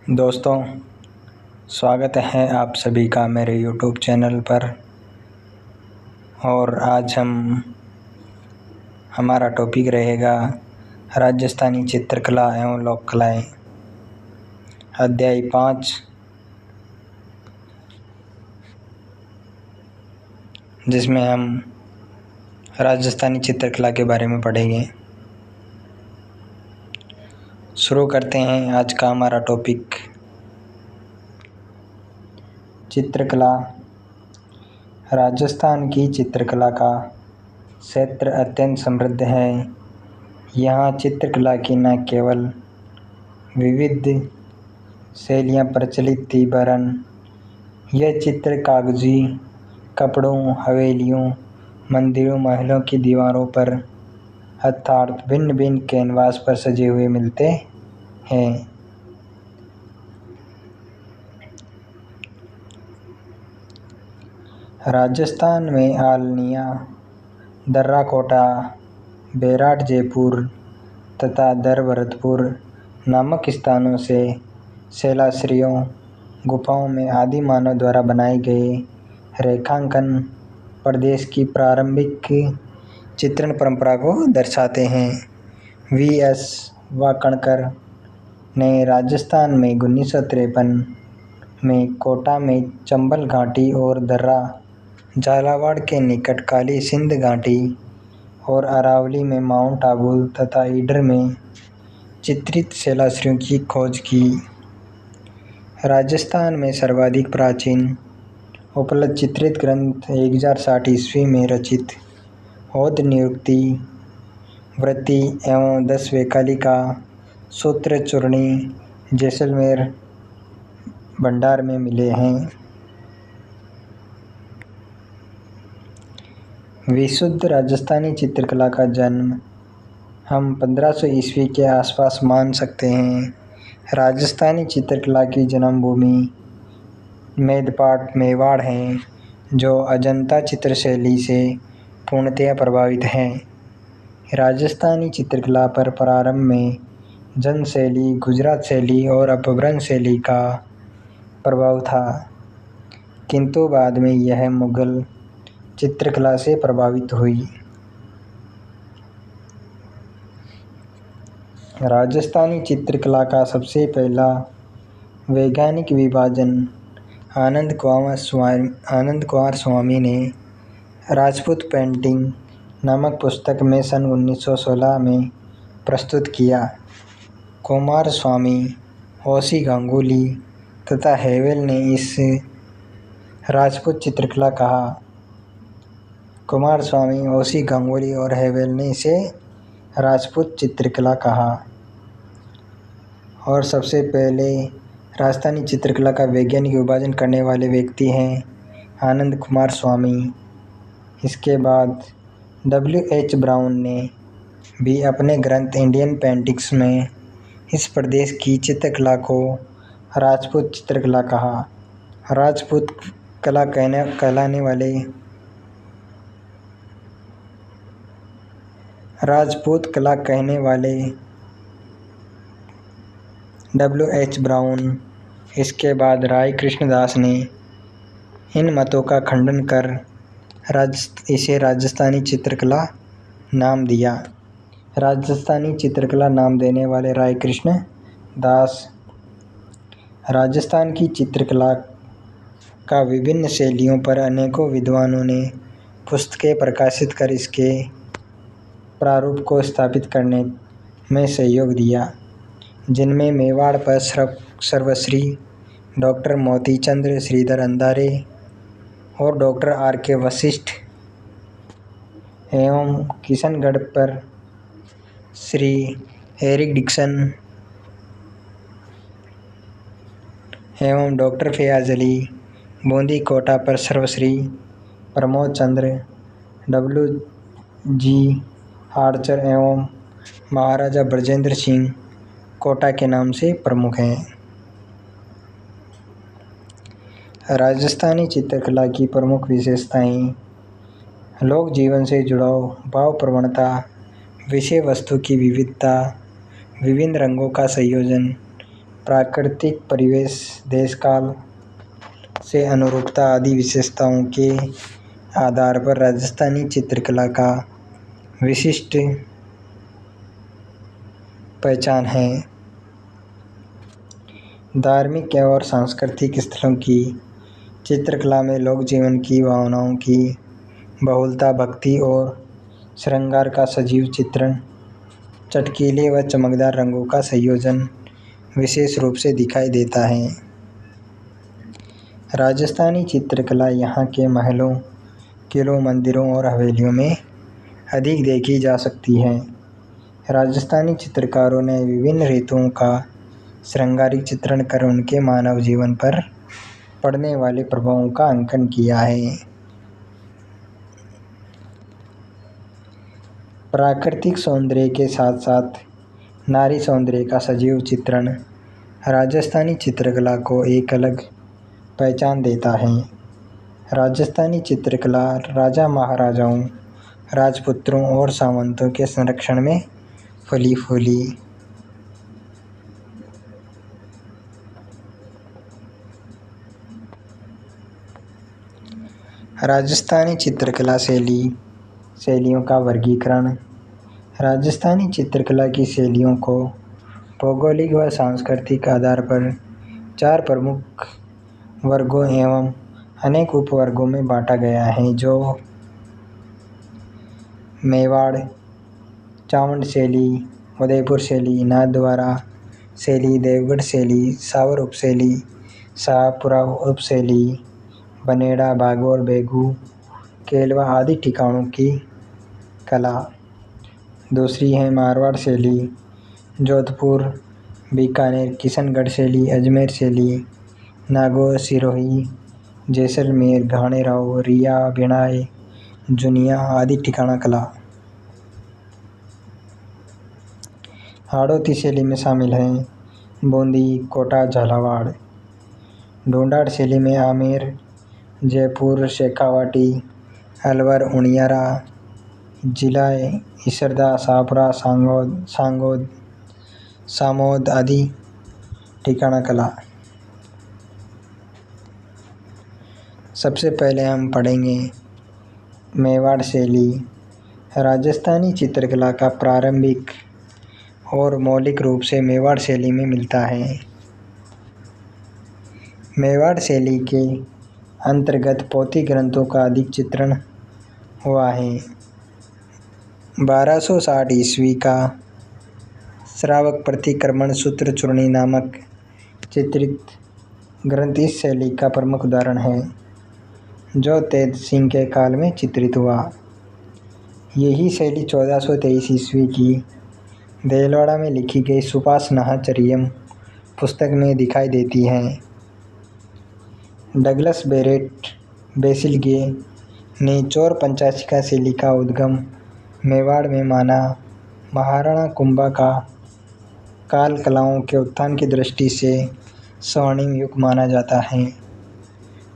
दोस्तों, स्वागत है आप सभी का मेरे YouTube चैनल पर। और आज हमारा टॉपिक रहेगा राजस्थानी चित्रकला एवं लोक कलाएँ, अध्याय 5, जिसमें हम राजस्थानी चित्रकला के बारे में पढ़ेंगे। शुरू करते हैं आज का हमारा टॉपिक। चित्रकला। राजस्थान की चित्रकला का क्षेत्र अत्यंत समृद्ध है। यहाँ चित्रकला की न केवल विविध शैलियाँ प्रचलित थी, वरन यह चित्र कागजी कपड़ों, हवेलियों, मंदिरों, महलों की दीवारों पर अर्थात भिन्न भिन्न कैनवास पर सजे हुए मिलते हैं। राजस्थान में आलनिया, दर्रा कोटा, बेराट जयपुर तथा दर भरतपुर नामक स्थानों से शैलाश्रियों, गुफाओं में आदि मानव द्वारा बनाए गए रेखांकन प्रदेश की प्रारंभिक चित्रण परंपरा को दर्शाते हैं। V.S. वाकणकर ने राजस्थान में 1953 में कोटा में चंबल घाटी और दर्रा झालावाड़ के निकट काली सिंध घाटी और अरावली में माउंट आबू तथा ईडर में चित्रित शैलाश्रियों की खोज की। राजस्थान में सर्वाधिक प्राचीन उपलब्ध चित्रित ग्रंथ 1060 ईस्वी में रचित औध नियुक्ति वृत्ति एवं 10 वैकालिका सूत्र चूर्णी जैसलमेर भंडार में मिले हैं। विशुद्ध राजस्थानी चित्रकला का जन्म हम 1500 ईस्वी के आसपास मान सकते हैं। राजस्थानी चित्रकला की जन्मभूमि मेदपाट मेवाड़ है, जो अजंता चित्रशैली से पूर्णतया प्रभावित है। राजस्थानी चित्रकला पर प्रारंभ में जन शैली, गुजरात शैली और अपभ्रंश शैली का प्रभाव था, किंतु बाद में यह मुगल चित्रकला से प्रभावित हुई। राजस्थानी चित्रकला का सबसे पहला वैज्ञानिक विभाजन आनंद कुमार स्वामी ने राजपूत पेंटिंग नामक पुस्तक में सन 1916 में प्रस्तुत किया। कुमार स्वामी, ओसी गांगुली तथा हेवेल ने इस राजपूत चित्रकला कहा। कुमार स्वामी, ओसी गांगुली और हेवेल ने इसे राजपूत चित्रकला कहा। और सबसे पहले राजस्थानी चित्रकला का वैज्ञानिक विभाजन करने वाले व्यक्ति हैं आनंद कुमार स्वामी। इसके बाद W.H. ब्राउन ने भी अपने ग्रंथ इंडियन पेंटिंग्स में इस प्रदेश की चित्रकला को राजपूत चित्रकला कहा। राजपूत कला कहने वाले W.H. ब्राउन, इसके बाद राय कृष्णदास ने इन मतों का खंडन कर इसे राजस्थानी चित्रकला नाम दिया। राजस्थानी चित्रकला नाम देने वाले राय कृष्ण दास। राजस्थान की चित्रकला का विभिन्न शैलियों पर अनेकों विद्वानों ने पुस्तकें प्रकाशित कर इसके प्रारूप को स्थापित करने में सहयोग दिया, जिनमें मेवाड़ पर सर्वश्री डॉक्टर मोतीचंद्र श्रीधर अंधारे और डॉक्टर R.K. वशिष्ठ एवं किशनगढ़ पर श्री एरिक डिक्सन एवं डॉक्टर फयाज अली, बूंदी कोटा पर सर्वश्री प्रमोद चंद्र, W.G. आर्चर एवं महाराजा ब्रजेंद्र सिंह कोटा के नाम से प्रमुख हैं। राजस्थानी चित्रकला की प्रमुख विशेषताएं: लोक जीवन से जुड़ाव, भाव प्रवणता, विषय वस्तु की विविधता, विभिन्न रंगों का संयोजन, प्राकृतिक परिवेश, देश काल से अनुरूपता आदि विशेषताओं के आधार पर राजस्थानी चित्रकला का विशिष्ट पहचान है। धार्मिक और सांस्कृतिक स्थलों की चित्रकला में लोक जीवन की भावनाओं की बहुलता, भक्ति और श्रृंगार का सजीव चित्रण, चटकीले व चमकदार रंगों का संयोजन विशेष रूप से दिखाई देता है। राजस्थानी चित्रकला यहाँ के महलों, किलों, मंदिरों और हवेलियों में अधिक देखी जा सकती है। राजस्थानी चित्रकारों ने विभिन्न ऋतुओं का श्रृंगारिक चित्रण कर उनके मानव जीवन पर पड़ने वाले प्रभावों का अंकन किया है। प्राकृतिक सौंदर्य के साथ साथ नारी सौंदर्य का सजीव चित्रण राजस्थानी चित्रकला को एक अलग पहचान देता है। राजस्थानी चित्रकला राजा महाराजाओं, राजपुत्रों और सामंतों के संरक्षण में फली फूली। राजस्थानी चित्रकला शैलियों का वर्गीकरण। राजस्थानी चित्रकला की शैलियों को भौगोलिक व सांस्कृतिक आधार पर 4 प्रमुख वर्गों एवं अनेक उपवर्गों में बांटा गया है, जो मेवाड़, चावंड शैली, उदयपुर शैली, नाथद्वारा शैली, देवगढ़ शैली, सावर उपशैली, शाहपुरा उपशैली, बनेड़ा, बागौर, बेगू, केलवा आदि ठिकानों की कला। दूसरी है मारवाड़ शैली, जोधपुर, बीकानेर, किशनगढ़ शैली, अजमेर शैली, नागौर, सिरोही, जैसलमेर, घाणेराव, रिया, भिणाई, जुनिया आदि ठिकाना कला। हाड़ौती शैली में शामिल हैं बूंदी, कोटा, झालावाड़। ढूंढाड़ शैली में आमेर, जयपुर, शेखावाटी, अलवर, उनियारा, जिला इसरदा, शाहपुरा, सामोद आदि ठिकाना कला। सबसे पहले हम पढ़ेंगे मेवाड़ शैली। राजस्थानी चित्रकला का प्रारंभिक और मौलिक रूप से मेवाड़ शैली में मिलता है। मेवाड़ शैली के अंतर्गत पोथी ग्रंथों का अधिक चित्रण हुआ है। 1260 ईस्वी का श्रावक प्रतिक्रमण सूत्र चूर्णी नामक चित्रित ग्रंथ इस शैली का प्रमुख उदाहरण है, जो तेज सिंह के काल में चित्रित हुआ। यही शैली 1423 ईस्वी की देलवाड़ा में लिखी गई सुपासनाचर्यम पुस्तक में दिखाई देती है। डगलस बेरेट बेसिलगे ने चौर पंचाशिका शैली का उद्गम मेवाड़ में माना। महाराणा कुंभा का काल कलाओं के उत्थान की दृष्टि से स्वर्णिम युग माना जाता है।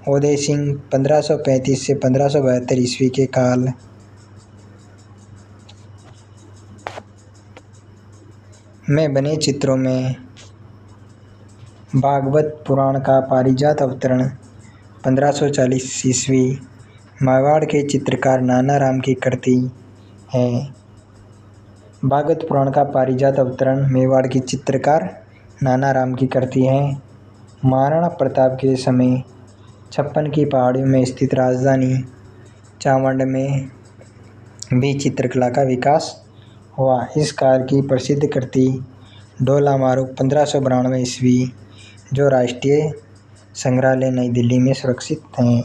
उदय सिंह 1535 से 1572 ईस्वी के काल में बने चित्रों में भागवत पुराण का पारिजात अवतरण 1540 ईस्वी मेवाड़ के चित्रकार नाना राम की कृति है। भागवत पुराण का पारिजात अवतरण मेवाड़ की चित्रकार नाना राम की कृति है। महाराणा प्रताप के समय 56 की पहाड़ियों में स्थित राजधानी चावंड में भी चित्रकला का विकास हुआ। इस काल की प्रसिद्ध कृति डोला मारूफ 1592 ईस्वी, जो राष्ट्रीय संग्रहालय नई दिल्ली में सुरक्षित हैं।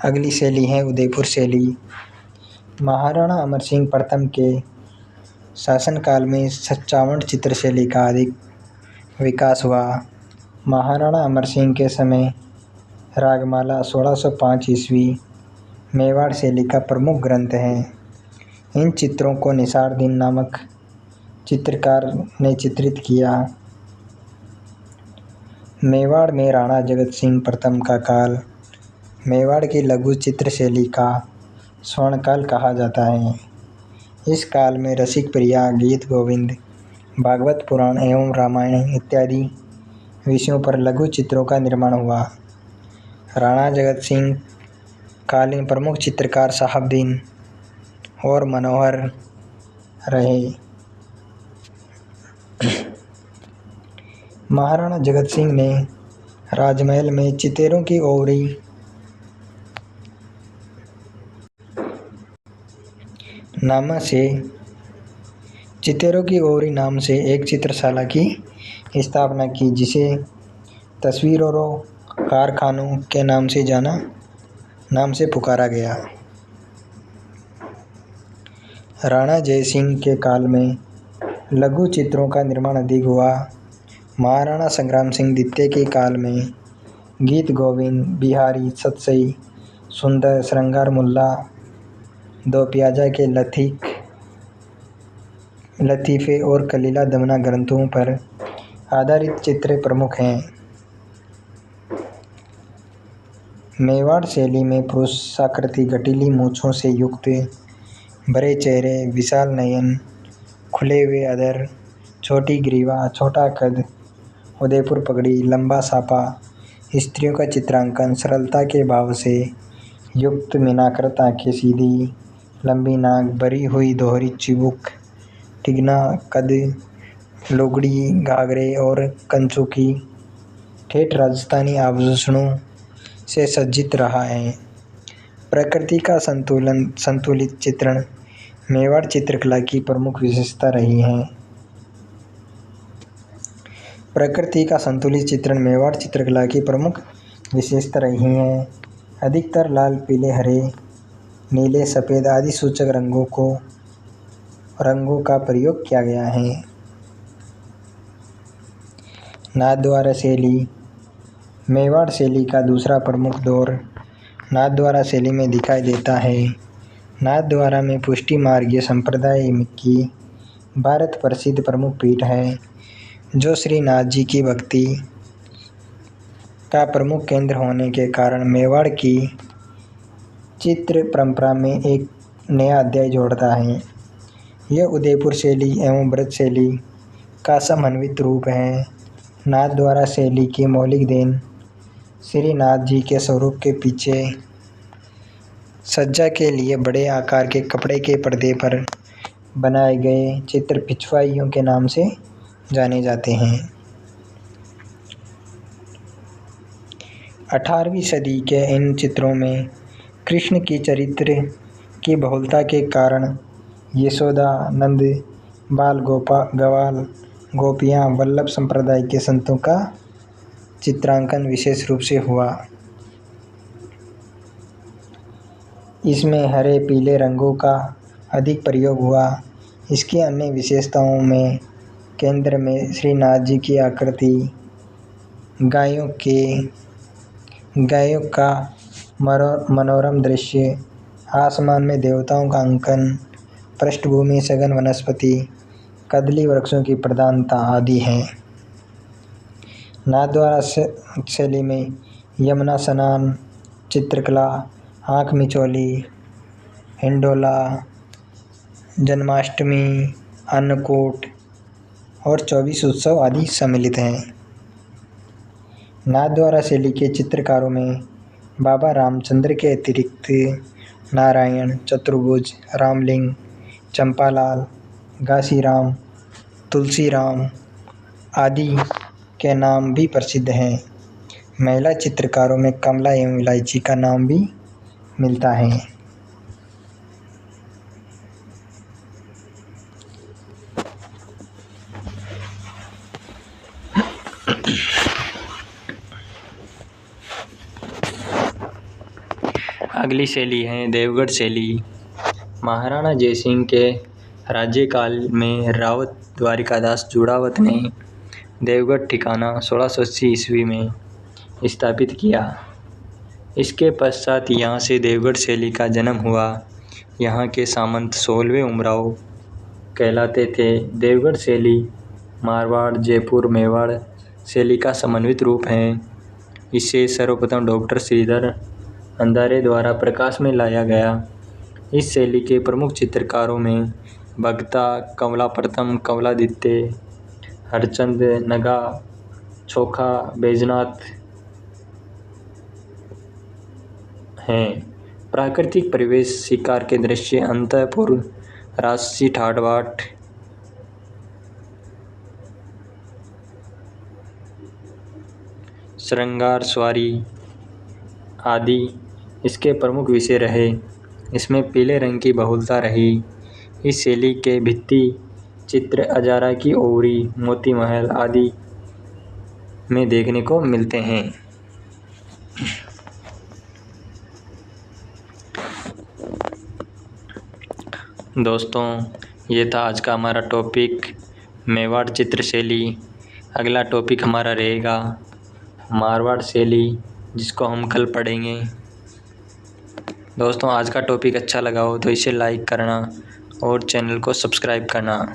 अगली शैली है उदयपुर शैली। महाराणा अमर सिंह प्रथम के शासनकाल में चावंड चित्रशैली का अधिक विकास हुआ। महाराणा अमर सिंह के समय रागमाला 1605 ईस्वी मेवाड़ शैली का प्रमुख ग्रंथ है। इन चित्रों को निसार-दीन नामक चित्रकार ने चित्रित किया। मेवाड़ में राणा जगत सिंह प्रथम का काल मेवाड़ की लघु चित्रशैली का स्वर्णकाल कहा जाता है। इस काल में रसिक प्रिया, गीत गोविंद, भागवत पुराण एवं रामायण इत्यादि विषयों पर लघु चित्रों का निर्माण हुआ। राणा जगत सिंह कालीन प्रमुख चित्रकार शहाबुद्दीन और मनोहर रहे। महाराणा जगत सिंह ने राजमहल में चितेरों की ओवरी नाम से एक चित्रशाला की स्थापना की, जिसे तस्वीरों कारखानों के नाम से पुकारा गया। राणा जय सिंह के काल में लघु चित्रों का निर्माण अधिक हुआ। महाराणा संग्राम सिंह द्वितीय के काल में गीत गोविंद, बिहारी, सतसई, सुंदर, श्रृंगार मुल्ला, दो प्याजा के लतीफ़े और कलीला दमना ग्रंथों पर आधारित चित्र प्रमुख हैं। मेवाड़ शैली में पुरुषाकृति, गठीली मूंछों से युक्त बड़े चेहरे, विशाल नयन, खुले हुए अधर, छोटी ग्रीवा, छोटा कद, उदयपुर पगड़ी, लंबा साफा, स्त्रियों का चित्रांकन, सरलता के भाव से युक्त मीनाकृत आंखें, सीधी लंबी नाक, भरी हुई दोहरी चिबुक, तिगना कद, लुगड़ी, घाघरे और कंचों की ठेठ राजस्थानी आभूषणों से सज्जित रहा है। प्रकृति का संतुलित चित्रण मेवाड़ चित्रकला की प्रमुख विशेषता रही है। प्रकृति का संतुलित चित्रण मेवाड़ चित्रकला की प्रमुख विशेषता रही है। अधिकतर लाल, पीले, हरे, नीले, सफ़ेद आदि सूचक रंगों का प्रयोग किया गया है। नाथद्वारा शैली मेवाड़ शैली का दूसरा प्रमुख दौर नाथद्वारा शैली में दिखाई देता है। नाथद्वारा में पुष्टि मार्गीय संप्रदाय की भारत प्रसिद्ध प्रमुख पीठ है, जो श्री नाथ जी की भक्ति का प्रमुख केंद्र होने के कारण मेवाड़ की चित्र परंपरा में एक नया अध्याय जोड़ता है। यह उदयपुर शैली एवं व्रत शैली का समन्वित रूप है। नाथद्वारा शैली की मौलिक देन श्री नाथ जी के स्वरूप के पीछे सज्जा के लिए बड़े आकार के कपड़े के पर्दे पर बनाए गए चित्र पिछवाइयों के नाम से जाने जाते हैं। 18वीं सदी के इन चित्रों में कृष्ण की चरित्र की बहुलता के कारण यशोदा, नंद, बाल ग्वाल, गोपियाँ, वल्लभ संप्रदाय के संतों का चित्रांकन विशेष रूप से हुआ। इसमें हरे, पीले रंगों का अधिक प्रयोग हुआ। इसकी अन्य विशेषताओं में केंद्र में श्री नाथ जी की आकृति, गायों का मनोरम दृश्य, आसमान में देवताओं का अंकन, पृष्ठभूमि सघन वनस्पति, कदली वृक्षों की प्रधानता आदि है। नाथद्वारा शैली में यमुना स्नान चित्रकला, आँख मिचौली, हिंडोला, जन्माष्टमी, अन्नकूट और 24 उत्सव आदि सम्मिलित हैं। नाथद्वारा शैली के चित्रकारों में बाबा रामचंद्र के अतिरिक्त नारायण, चतुर्भुज, रामलिंग, चंपालाल, घासीराम, तुलसीराम आदि के नाम भी प्रसिद्ध हैं। महिला चित्रकारों में कमला एवं इलायची का नाम भी मिलता है। अगली शैली है देवगढ़ शैली। महाराणा जयसिंह के राज्यकाल में रावत द्वारिकादास जुड़ावत ने देवगढ़ ठिकाना 1680 ईस्वी में स्थापित किया। इसके पश्चात यहाँ से देवगढ़ शैली का जन्म हुआ। यहाँ के सामंत 16वें उमराव कहलाते थे। देवगढ़ शैली मारवाड़, जयपुर, मेवाड़ शैली का समन्वित रूप है। इसे सर्वप्रथम डॉक्टर श्रीधर अंधारे द्वारा प्रकाश में लाया गया। इस शैली के प्रमुख चित्रकारों में भगता, कमलाप्रथम, कमलादित्य, हरचंद, नगा, चोखा, बैजनाथ हैं। प्राकृतिक परिवेश, शिकार के दृश्य, अंतपुर, राजसी ठाट बाट, श्रृंगार सवारी आदि इसके प्रमुख विषय रहे। इसमें पीले रंग की बहुलता रही। इस शैली के भित्ति चित्र अजारा की ओवरी, मोती महल आदि में देखने को मिलते हैं। दोस्तों, ये था आज का हमारा टॉपिक मेवाड़ चित्र शैली। अगला टॉपिक हमारा रहेगा मारवाड़ शैली, जिसको हम कल पढ़ेंगे। दोस्तों, आज का टॉपिक अच्छा लगा हो तो इसे लाइक करना और चैनल को सब्सक्राइब करना।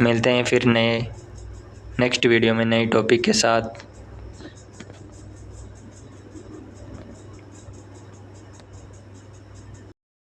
मिलते हैं फिर नेक्स्ट वीडियो में नए टॉपिक के साथ।